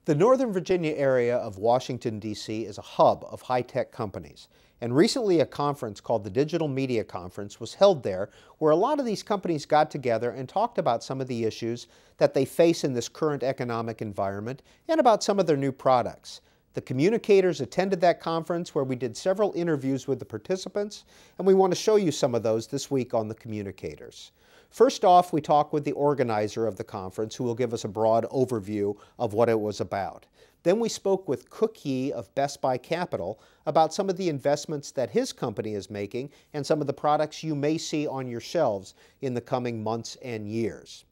The Northern Virginia area of Washington, D.C. is a hub of high-tech companies. And recently a conference called the Digital Media Conference was held there, where a lot of these companies got together and talked about some of the issues that they face in this current economic environment and about some of their new products. The Communicators attended that conference where we did several interviews with the participants, and we want to show you some of those this week on the Communicators. First off, we talked with the organizer of the conference, who will give us a broad overview of what it was about. Then we spoke with Cook Yee of Best Buy Capital about some of the investments that his company is making and some of the products you may see on your shelves in the coming months and years.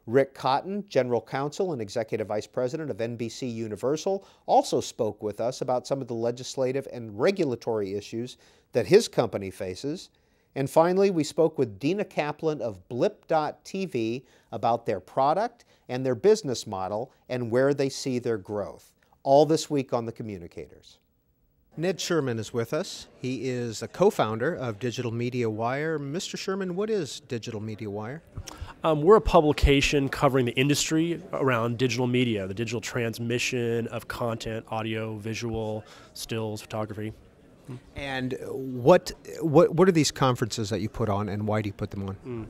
Rick Cotton, General Counsel and Executive Vice President of NBC Universal, also spoke with us about some of the legislative and regulatory issues that his company faces. And finally, we spoke with Dina Kaplan of Blip.tv about their product and their business model and where they see their growth. All this week on the Communicators. Ned Sherman is with us. He is a co-founder of Digital Media Wire. Mr. Sherman, what is Digital Media Wire? We're a publication covering the industry around digital media, the digital transmission of content, audio, visual, stills, photography. And what are these conferences that you put on, and why do you put them on?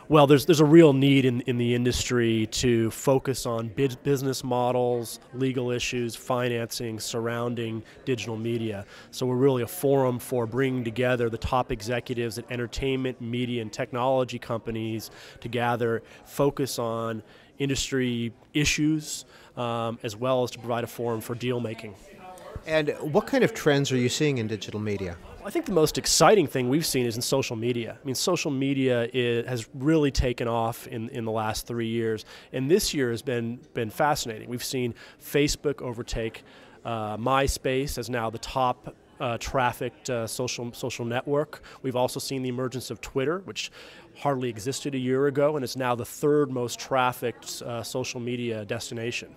Well, there's a real need in the industry to focus on business models, legal issues, financing surrounding digital media. So we're really a forum for bringing together the top executives at entertainment, media, and technology companies to gather, focus on industry issues, as well as to provide a forum for deal making. And what kind of trends are you seeing in digital media? I think the most exciting thing we've seen is in social media. I mean, social media has really taken off in the last 3 years, and this year has been fascinating. We've seen Facebook overtake MySpace as now the top trafficked social network. We've also seen the emergence of Twitter, which hardly existed a year ago, and is now the third most trafficked social media destination.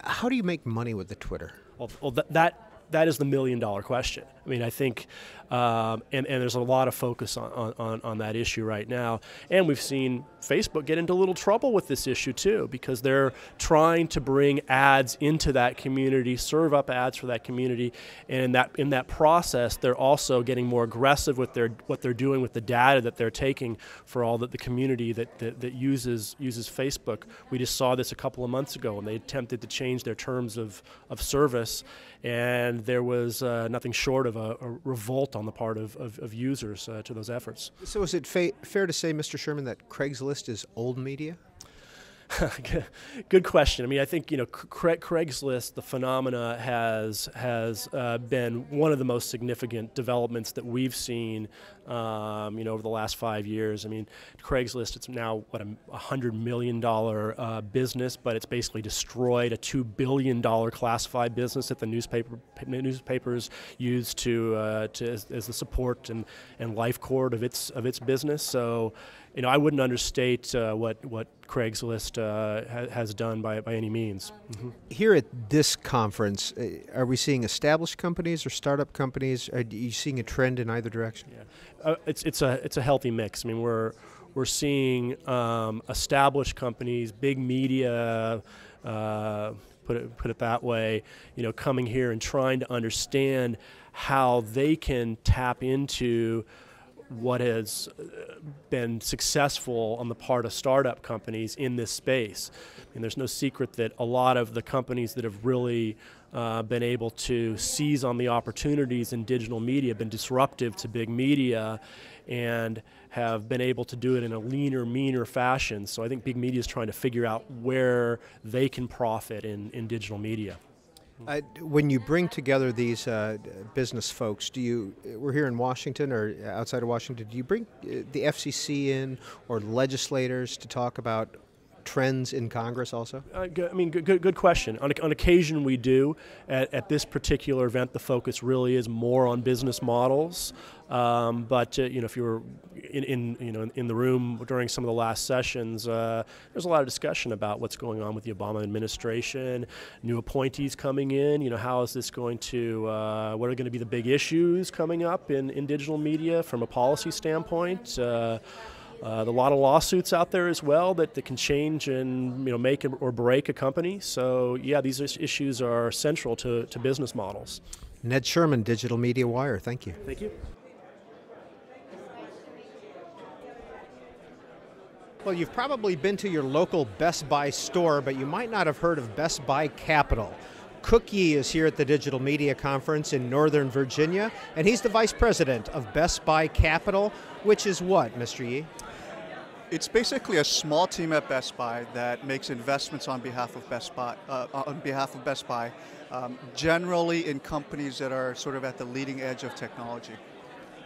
How do you make money with the Twitter? Well, that is the million-dollar question. I mean, I think, and there's a lot of focus on that issue right now. And we've seen Facebook get into a little trouble with this issue too, because they're trying to bring ads into that community, serve up ads for that community, and in that process, they're also getting more aggressive with what they're doing with the data that they're taking for all the community that uses Facebook. We just saw this a couple of months ago when they attempted to change their terms of service, and there was nothing short of a revolt on the part of users to those efforts. So is it fair to say, Mr. Sherman, that Craigslist is old media? Good question. I mean, I think Craigslist, the phenomena, has been one of the most significant developments that we've seen, over the last 5 years. I mean, Craigslist, it's now what, $100 million business, but it's basically destroyed a $2 billion classified business that the newspapers use as the support and life cord of its business. So, I wouldn't understate what Craigslist has done by any means. Mm-hmm. Here at this conference, are we seeing established companies or startup companies? Are you seeing a trend in either direction? Yeah, it's a healthy mix. I mean, we're seeing established companies, big media. Put it that way, coming here and trying to understand how they can tap into what has been successful on the part of startup companies in this space. And there's no secret that a lot of the companies that have really been able to seize on the opportunities in digital media have been disruptive to big media and have been able to do it in a leaner, meaner fashion. So I think big media is trying to figure out where they can profit in digital media. When you bring together these business folks, we're here in Washington or outside of Washington, do you bring the FCC in or legislators to talk about trends in Congress also? Good question. On occasion we do. At this particular event, the focus really is more on business models. But if you were in the room during some of the last sessions, there's a lot of discussion about what's going on with the Obama administration, new appointees coming in. How is this going to? What are going to be the big issues coming up in digital media from a policy standpoint? a lot of lawsuits out there as well that can change and make or break a company. So yeah, these issues are central to business models. Ned Sherman, Digital Media Wire. Thank you. Thank you. Well, you've probably been to your local Best Buy store, but you might not have heard of Best Buy Capital. Cook Yee is here at the Digital Media Conference in Northern Virginia, and he's the Vice President of Best Buy Capital, which is what, Mr. Yee? It's basically a small team at Best Buy that makes investments on behalf of Best Buy, generally in companies that are sort of at the leading edge of technology.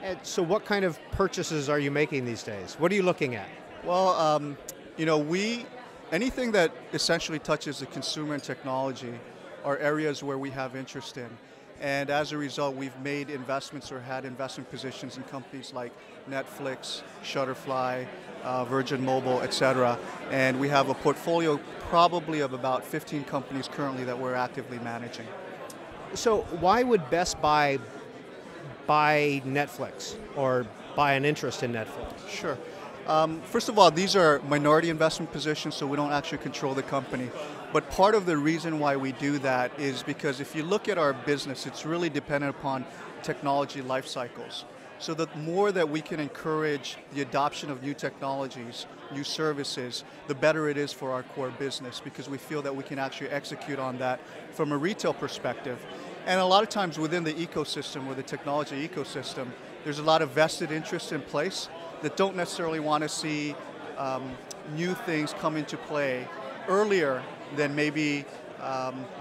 And so what kind of purchases are you making these days? What are you looking at? Well, anything that essentially touches the consumer and technology are areas where we have interest in. And as a result, we've made investments or had investment positions in companies like Netflix, Shutterfly, Virgin Mobile, etc. And we have a portfolio probably of about 15 companies currently that we're actively managing. So why would Best Buy buy Netflix or buy an interest in Netflix? Sure. First of all, these are minority investment positions, so we don't actually control the company. But part of the reason why we do that is because if you look at our business, it's really dependent upon technology life cycles. So the more that we can encourage the adoption of new technologies, new services, the better it is for our core business, because we feel that we can actually execute on that from a retail perspective. And a lot of times within the ecosystem, or the technology ecosystem, there's a lot of vested interest in place that don't necessarily want to see new things come into play earlier than maybe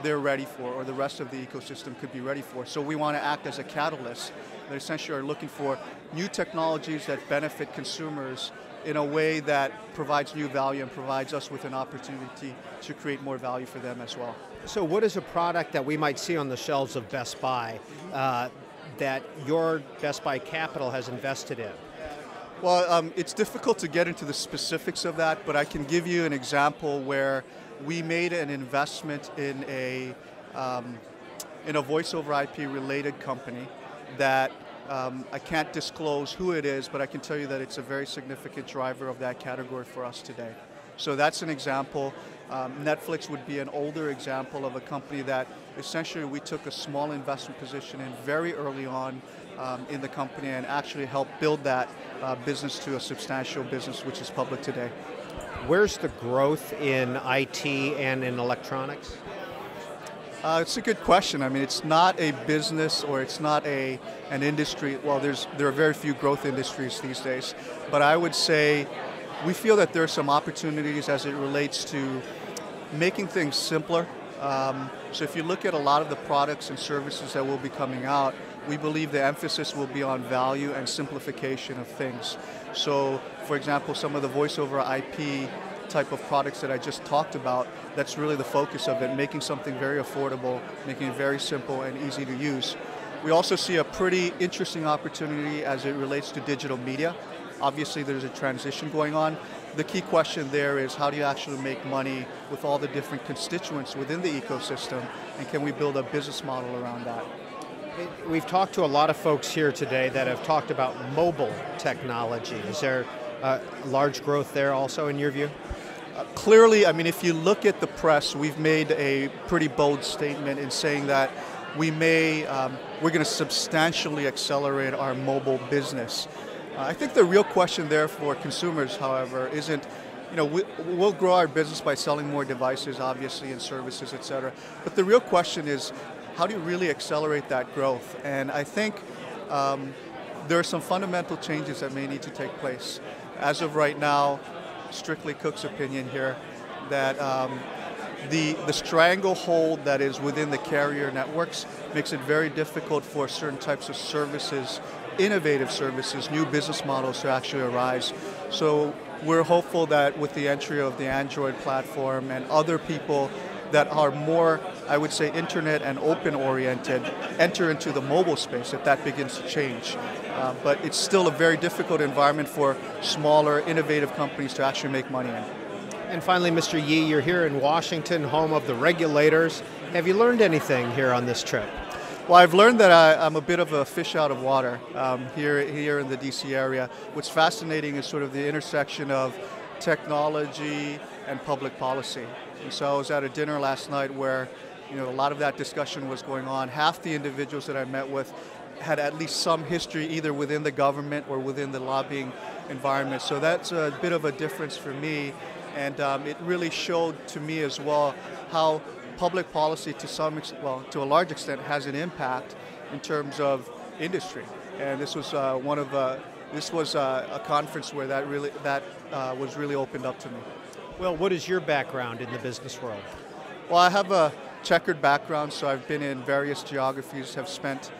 they're ready for, or the rest of the ecosystem could be ready for. So we want to act as a catalyst that essentially are looking for new technologies that benefit consumers in a way that provides new value and provides us with an opportunity to create more value for them as well. So what is a product that we might see on the shelves of Best Buy that your Best Buy Capital has invested in? Well, it's difficult to get into the specifics of that, but I can give you an example where we made an investment in a voice over IP related company that I can't disclose who it is, but I can tell you that it's a very significant driver of that category for us today. So that's an example. Netflix would be an older example of a company that essentially we took a small investment position in very early on in the company and actually helped build that business to a substantial business which is public today. Where's the growth in IT and in electronics? It's a good question. I mean, it's not a business or it's not an industry. Well, there are very few growth industries these days, but I would say we feel that there are some opportunities as it relates to making things simpler. So if you look at a lot of the products and services that will be coming out, we believe the emphasis will be on value and simplification of things. So, for example, some of the voice over IP type of products that I just talked about, that's really the focus of it, making something very affordable, making it very simple and easy to use. We also see a pretty interesting opportunity as it relates to digital media. Obviously, there's a transition going on. The key question there is how do you actually make money with all the different constituents within the ecosystem, and can we build a business model around that? We've talked to a lot of folks here today that have talked about mobile technology. Is there large growth there also in your view? Clearly, I mean, if you look at the press, we've made a pretty bold statement in saying that we're going to substantially accelerate our mobile business. I think the real question there for consumers, however, isn't, we'll grow our business by selling more devices, obviously, and services, et cetera. But the real question is, how do you really accelerate that growth? And I think there are some fundamental changes that may need to take place. As of right now, strictly Cook's opinion here, that the stranglehold that is within the carrier networks makes it very difficult for certain types of services, innovative services, new business models to actually arise. So we're hopeful that with the entry of the Android platform and other people that are more, I would say, internet and open oriented, enter into the mobile space, that begins to change. But it's still a very difficult environment for smaller, innovative companies to actually make money in. And finally, Mr. Yee, you're here in Washington, home of the regulators. Have you learned anything here on this trip? Well, I've learned that I'm a bit of a fish out of water here in the DC area. What's fascinating is sort of the intersection of technology and public policy. And so I was at a dinner last night where, a lot of that discussion was going on. Half the individuals that I met with had at least some history either within the government or within the lobbying environment. So that's a bit of a difference for me, and it really showed to me as well how public policy to a large extent has an impact in terms of industry. And this was a conference where that was really opened up to me. Well, what is your background in the business world? Well, I have a checkered background, so I've been in various geographies, have spent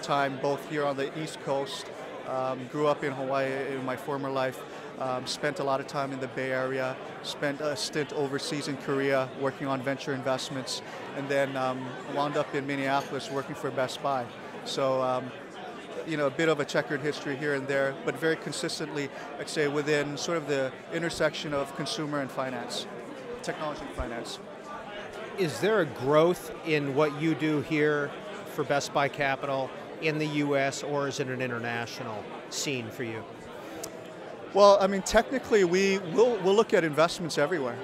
time both here on the East Coast, grew up in Hawaii in my former life, spent a lot of time in the Bay Area, spent a stint overseas in Korea working on venture investments, and then wound up in Minneapolis working for Best Buy. So, a bit of a checkered history here and there, but very consistently, I'd say, within sort of the intersection of consumer and finance, technology and finance. Is there a growth in what you do here for Best Buy Capital in the U.S., or is it an international scene for you? Well, I mean, technically, we'll look at investments everywhere.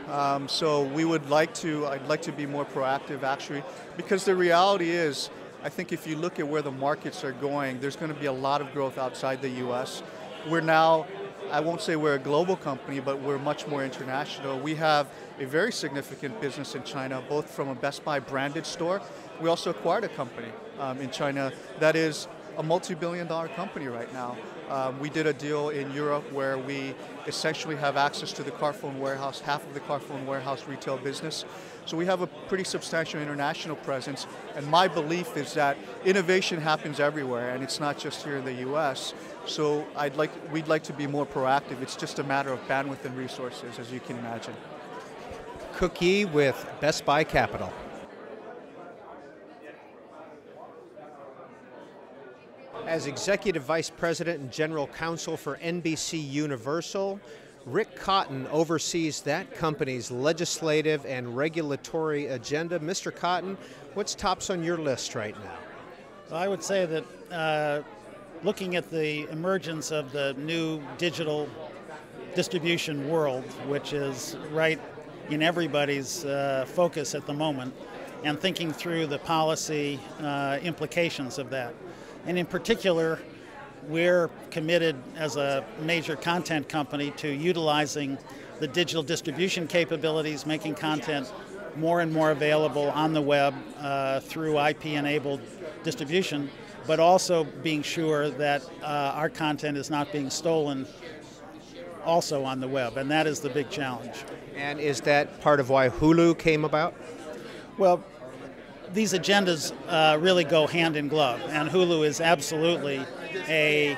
So I'd like to be more proactive, actually, because the reality is, I think if you look at where the markets are going, there's going to be a lot of growth outside the U.S. We're now, I won't say we're a global company, but we're much more international. We have a very significant business in China, both from a Best Buy branded store. We also acquired a company in China that is a multi-billion-dollar company right now. We did a deal in Europe where we essentially have access to the Carphone warehouse, half of the Carphone warehouse retail business. So we have a pretty substantial international presence, and my belief is that innovation happens everywhere, and it's not just here in the U.S. So we'd like to be more proactive. It's just a matter of bandwidth and resources, as you can imagine. Cookie with Best Buy Capital. As Executive Vice President and General Counsel for NBC Universal, Rick Cotton oversees that company's legislative and regulatory agenda. Mr. Cotton, what's tops on your list right now? Well, I would say that looking at the emergence of the new digital distribution world, which is right in everybody's focus at the moment, and thinking through the policy implications of that. And in particular, we're committed as a major content company to utilizing the digital distribution capabilities, making content more and more available on the web through IP-enabled distribution, but also being sure that our content is not being stolen also on the web, and that is the big challenge. And is that part of why Hulu came about? Well, these agendas really go hand in glove, and Hulu is absolutely a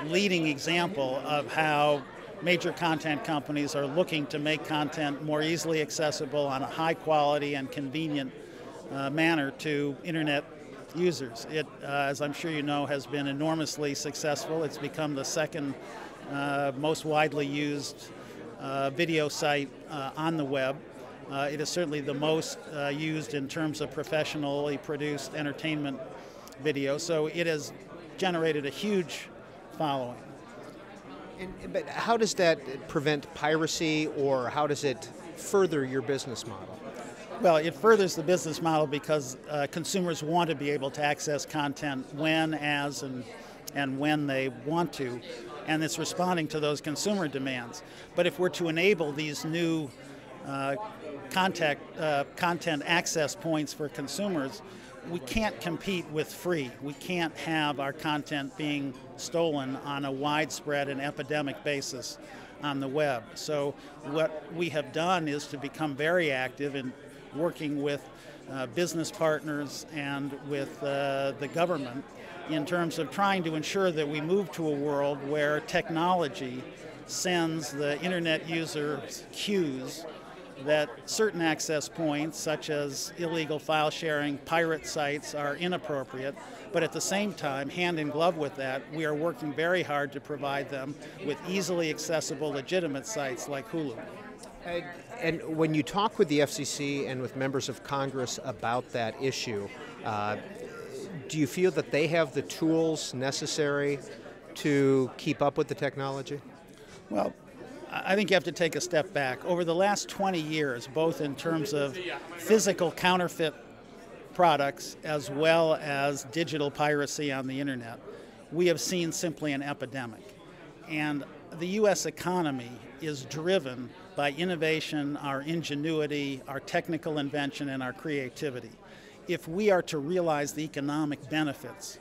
leading example of how major content companies are looking to make content more easily accessible on a high quality and convenient manner to internet users. It, as I'm sure you know, has been enormously successful. It's become the second most widely used video site on the web. It is certainly the most used in terms of professionally produced entertainment video, so it has generated a huge following. But how does that prevent piracy, or how does it further your business model? Well, it furthers the business model because consumers want to be able to access content when, as, and when they want to, and it's responding to those consumer demands. But if we're to enable these new content access points for consumers, we can't compete with free. We can't have our content being stolen on a widespread and epidemic basis on the web. So what we have done is to become very active in working with business partners and with the government in terms of trying to ensure that we move to a world where technology sends the internet users cues that certain access points, such as illegal file sharing, pirate sites, are inappropriate, but at the same time, hand in glove with that, we are working very hard to provide them with easily accessible, legitimate sites like Hulu. And when you talk with the FCC and with members of Congress about that issue, Do you feel that they have the tools necessary to keep up with the technology? Well, I think you have to take a step back. Over the last 20 years, both in terms of physical counterfeit products as well as digital piracy on the internet, we have seen simply an epidemic. And the U.S. economy is driven by innovation, our ingenuity, our technical invention, and our creativity. If we are to realize the economic benefits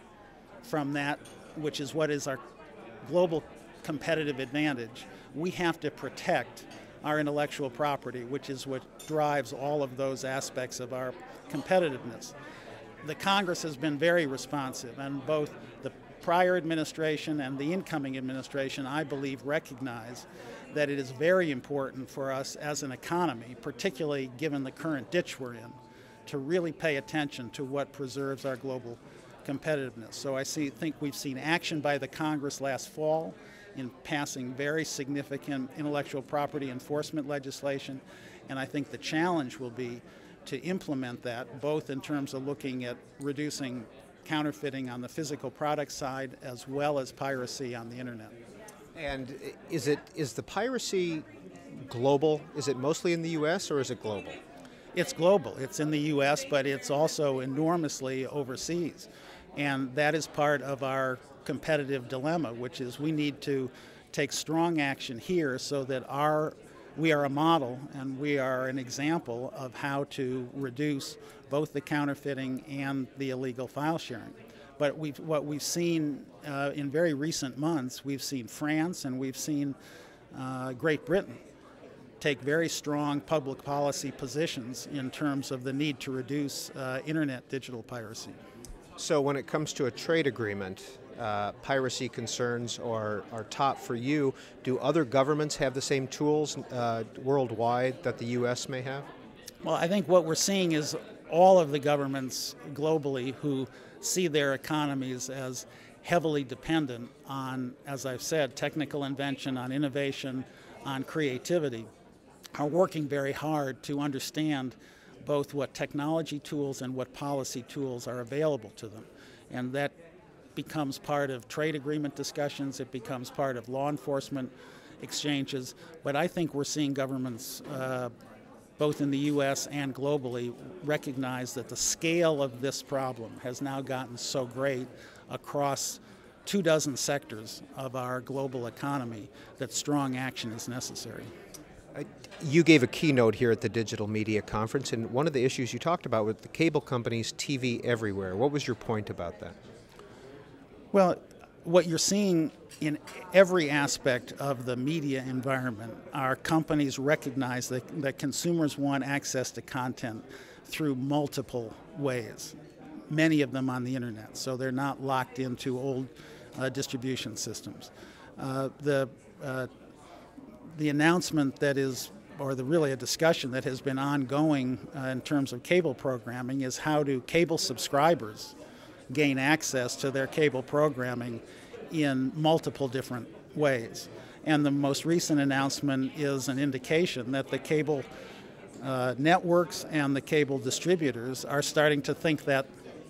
from that, which is what is our global competitive advantage, we have to protect our intellectual property, which is what drives all of those aspects of our competitiveness. The Congress has been very responsive, and both the prior administration and the incoming administration, I believe, recognize that it is very important for us as an economy, particularly given the current ditch we're in, to really pay attention to what preserves our global competitiveness. So I think we've seen action by the Congress last fall in passing very significant intellectual property enforcement legislation, and I think the challenge will be to implement that, both in terms of looking at reducing counterfeiting on the physical product side as well as piracy on the internet. And is the piracy global? Is it mostly in the U.S. or is it global? It's global. It's in the U.S., but it's also enormously overseas. And that is part of our competitive dilemma, which is we need to take strong action here so that we are a model and we are an example of how to reduce both the counterfeiting and the illegal file sharing. But what we've seen in very recent months, we've seen France and we've seen Great Britain take very strong public policy positions in terms of the need to reduce internet digital piracy. So when it comes to a trade agreement, piracy concerns are top for you. Do other governments have the same tools worldwide that the U.S. may have? Well, I think what we're seeing is all of the governments globally who see their economies as heavily dependent on, as I've said, technical invention, on innovation, on creativity, are working very hard to understand both what technology tools and what policy tools are available to them. And that becomes part of trade agreement discussions, it becomes part of law enforcement exchanges, but I think we're seeing governments both in the U.S. and globally recognize that the scale of this problem has now gotten so great across 24 sectors of our global economy that strong action is necessary. You gave a keynote here at the Digital Media Conference, and one of the issues you talked about was the cable companies' TV everywhere. What was your point about that? Well, what you're seeing in every aspect of the media environment are companies recognize that consumers want access to content through multiple ways, many of them on the internet, so they're not locked into old distribution systems. The announcement that is, or really a discussion that has been ongoing in terms of cable programming is how do cable subscribers gain access to their cable programming in multiple different ways. And the most recent announcement is an indication that the cable networks and the cable distributors are starting to think that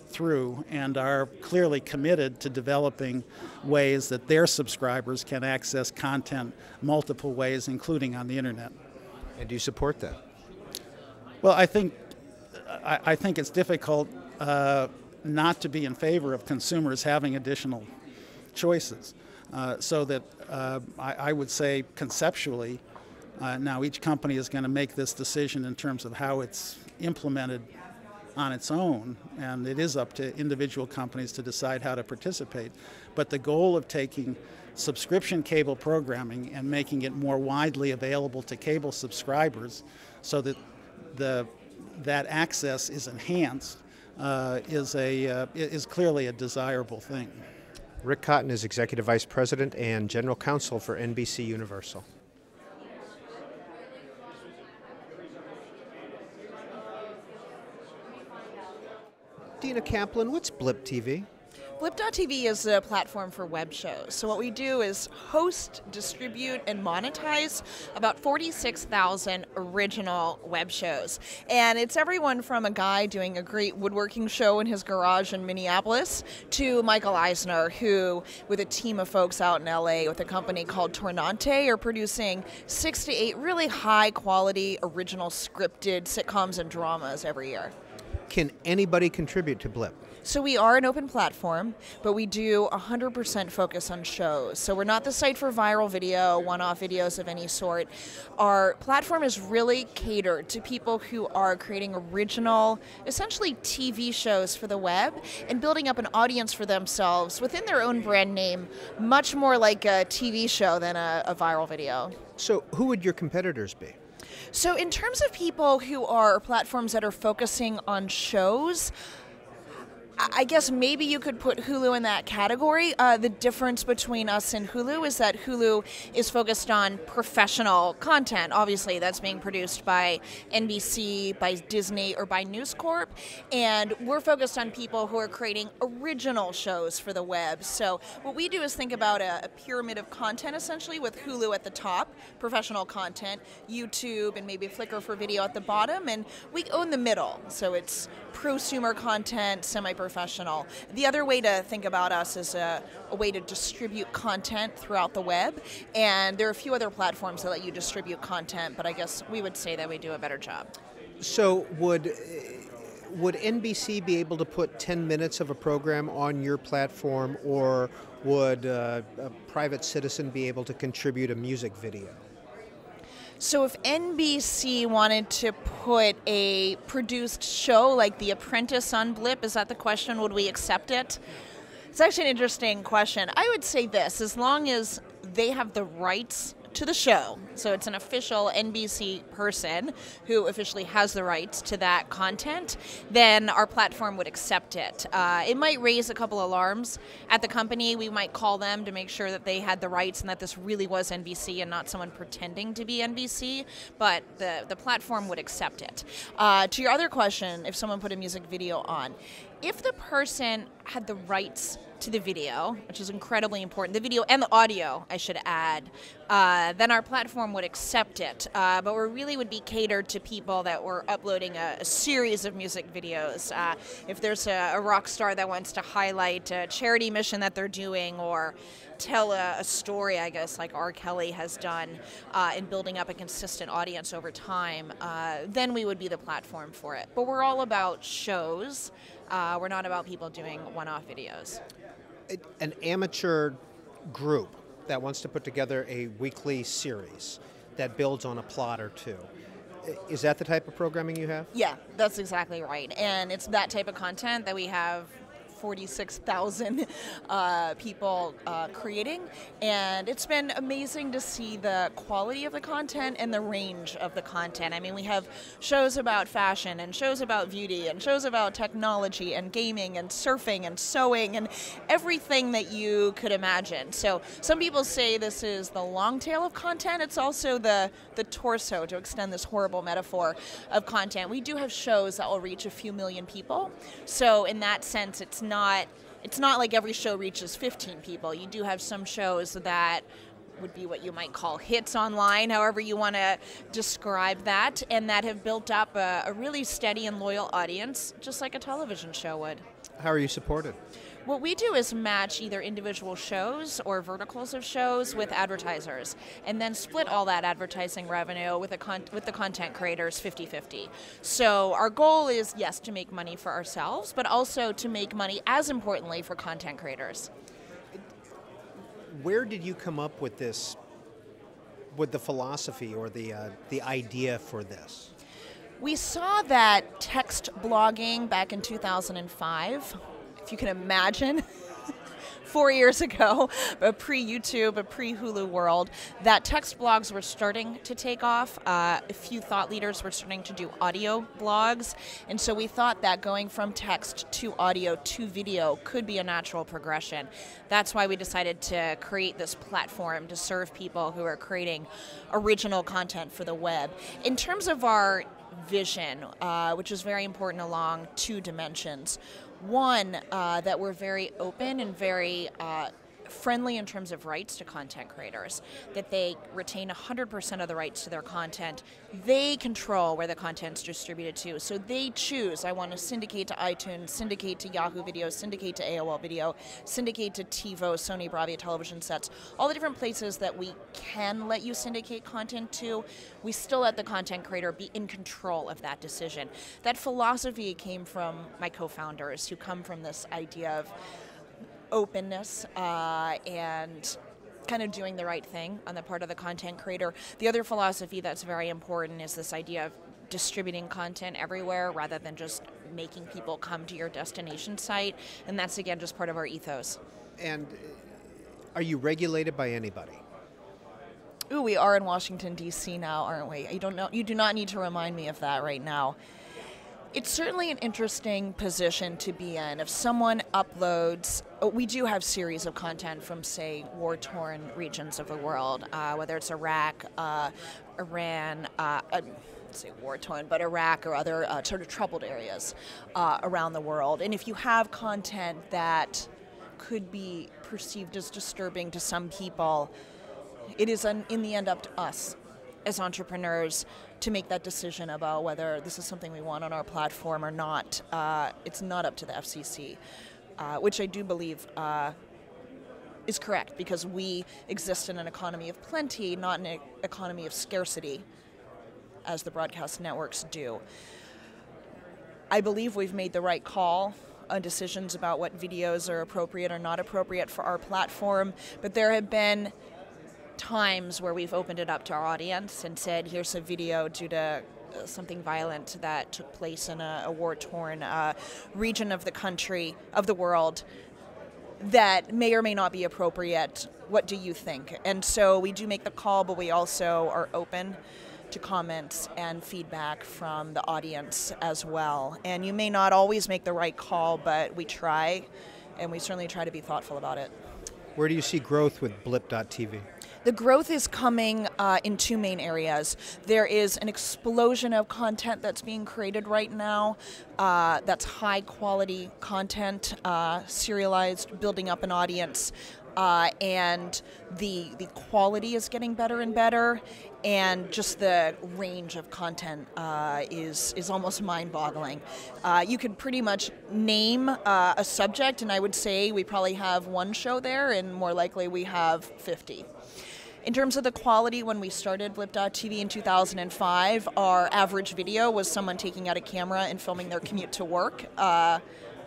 through and are clearly committed to developing ways that their subscribers can access content multiple ways, including on the internet. And do you support that? Well, I think it's difficult not to be in favor of consumers having additional choices. So that I would say conceptually, now each company is going to make this decision in terms of how it's implemented on its own, and it is up to individual companies to decide how to participate. But the goal of taking subscription cable programming and making it more widely available to cable subscribers so that that access is enhanced is clearly a desirable thing. Rick Cotton is Executive Vice President and General Counsel for NBC Universal. Dina Kaplan, what's Blip TV? Blip.tv is a platform for web shows. So what we do is host, distribute, and monetize about 46,000 original web shows. And it's everyone from a guy doing a great woodworking show in his garage in Minneapolis to Michael Eisner, who, with a team of folks out in LA with a company called Tornante, are producing 6 to 8 really high-quality, original scripted sitcoms and dramas every year. Can anybody contribute to Blip? So we are an open platform, but we do 100% focus on shows. So we're not the site for viral video, one-off videos of any sort. Our platform is really catered to people who are creating original, essentially TV shows for the web and building up an audience for themselves within their own brand name, much more like a TV show than a viral video. So who would your competitors be? So in terms of people who are platforms that are focusing on shows, I guess maybe you could put Hulu in that category. The difference between us and Hulu is that Hulu is focused on professional content. Obviously, that's being produced by NBC, by Disney, or by News Corp. And we're focused on people who are creating original shows for the web. So what we do is think about a pyramid of content, essentially, with Hulu at the top, professional content, YouTube, and maybe Flickr for video at the bottom. And we own the middle. So it's prosumer content, semi-professional. The other way to think about us is a way to distribute content throughout the web, and there are a few other platforms that let you distribute content, but I guess we would say that we do a better job. So would NBC be able to put 10 minutes of a program on your platform, or would a private citizen be able to contribute a music video? So if NBC wanted to put a produced show like The Apprentice on Blip, is that the question? Would we accept it? It's actually an interesting question. I would say this, as long as they have the rights to the show, so it's an official NBC person who officially has the rights to that content, then our platform would accept it. It might raise a couple alarms at the company. We might call them to make sure that they had the rights and that this really was NBC and not someone pretending to be NBC, but the platform would accept it. To your other question, if someone put a music video on, if the person had the rights to the video, which is incredibly important, the video and the audio, I should add, then our platform would accept it. But we really would be catered to people that were uploading a series of music videos. If there's a rock star that wants to highlight a charity mission that they're doing, or tell a story, I guess, like R. Kelly has done in building up a consistent audience over time, then we would be the platform for it. But we're all about shows. We're not about people doing one-off videos. An amateur group that wants to put together a weekly series that builds on a plot or two. Is that the type of programming you have? Yeah, that's exactly right. And it's that type of content that we have 46,000 people creating, and it's been amazing to see the quality of the content and the range of the content. I mean, we have shows about fashion and shows about beauty and shows about technology and gaming and surfing and sewing and everything that you could imagine. So some people say this is the long tail of content. It's also the torso, to extend this horrible metaphor, of content. We do have shows that will reach a few million people. So in that sense, it's not like every show reaches 15 people. You do have some shows that would be what you might call hits online, however you want to describe that, and that have built up a really steady and loyal audience, just like a television show would. How are you supported? What we do is match either individual shows or verticals of shows with advertisers, and then split all that advertising revenue with the content creators 50-50. So our goal is, yes, to make money for ourselves, but also to make money, as importantly, for content creators. Where did you come up with this, with the philosophy or the idea for this? We saw that text blogging back in 2005, if you can imagine, 4 years ago, a pre-YouTube, a pre-Hulu world, that text blogs were starting to take off. A few thought leaders were starting to do audio blogs, and so we thought that going from text to audio to video could be a natural progression. That's why we decided to create this platform to serve people who are creating original content for the web. In terms of our vision, which is very important along two dimensions. One, that we're very open and very friendly in terms of rights to content creators, that they retain 100% of the rights to their content. They control where the content's distributed to, so they choose, I want to syndicate to iTunes, syndicate to Yahoo Video, syndicate to AOL Video, syndicate to TiVo, Sony Bravia television sets, all the different places that we can let you syndicate content to. We still let the content creator be in control of that decision. That philosophy came from my co-founders, who come from this idea of openness and kind of doing the right thing on the part of the content creator. The other philosophy that's very important is this idea of distributing content everywhere rather than just making people come to your destination site, and that's again just part of our ethos. And are you regulated by anybody? Ooh, we are in Washington, D.C. now, aren't we? You do not need to remind me of that right now. It's certainly an interesting position to be in. If someone uploads, we do have series of content from, say, war-torn regions of the world, whether it's Iraq, Iran, say war-torn, but Iraq or other sort of troubled areas around the world. And if you have content that could be perceived as disturbing to some people, it is in the end up to us as entrepreneurs to make that decision about whether this is something we want on our platform or not. It's not up to the FCC, which I do believe is correct, because we exist in an economy of plenty, not an economy of scarcity, as the broadcast networks do. I believe we've made the right call on decisions about what videos are appropriate or not appropriate for our platform, but there have been times where we've opened it up to our audience and said, here's a video due to something violent that took place in a war-torn region of the country, of the world, that may or may not be appropriate. What do you think? And so we do make the call, but we also are open to comments and feedback from the audience as well. And you may not always make the right call, but we try, and we certainly try to be thoughtful about it. Where do you see growth with Blip.tv? The growth is coming in two main areas. There is an explosion of content that's being created right now that's high quality content, serialized, building up an audience, and the quality is getting better and better, and just the range of content is almost mind-boggling. You could pretty much name a subject, and I would say we probably have one show there, and more likely we have 50. In terms of the quality, when we started Blip.tv in 2005, our average video was someone taking out a camera and filming their commute to work,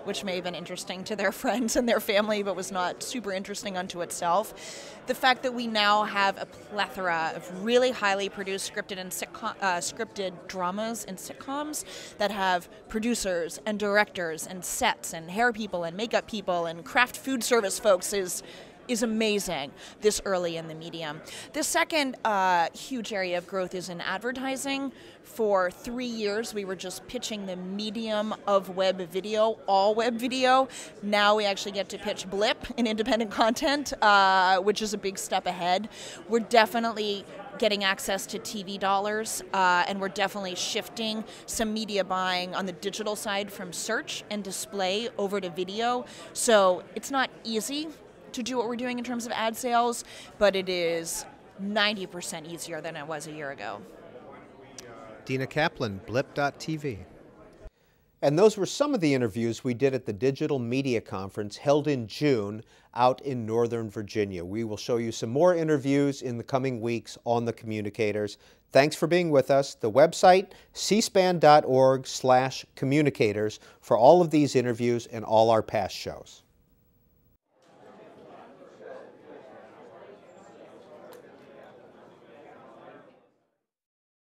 which may have been interesting to their friends and their family, but was not super interesting unto itself. The fact that we now have a plethora of really highly produced scripted and scripted dramas and sitcoms that have producers and directors and sets and hair people and makeup people and craft food service folks is amazing this early in the medium. The second huge area of growth is in advertising. For 3 years, we were just pitching the medium of web video, all web video. Now we actually get to pitch Blip in independent content, which is a big step ahead. We're definitely getting access to TV dollars, and we're definitely shifting some media buying on the digital side from search and display over to video. So it's not easy to do what we're doing in terms of ad sales, but it is 90% easier than it was a year ago. Dina Kaplan, Blip.tv. And those were some of the interviews we did at the Digital Media Conference held in June out in Northern Virginia. We will show you some more interviews in the coming weeks on the Communicators. Thanks for being with us. The website, cspan.org/communicators, for all of these interviews and all our past shows.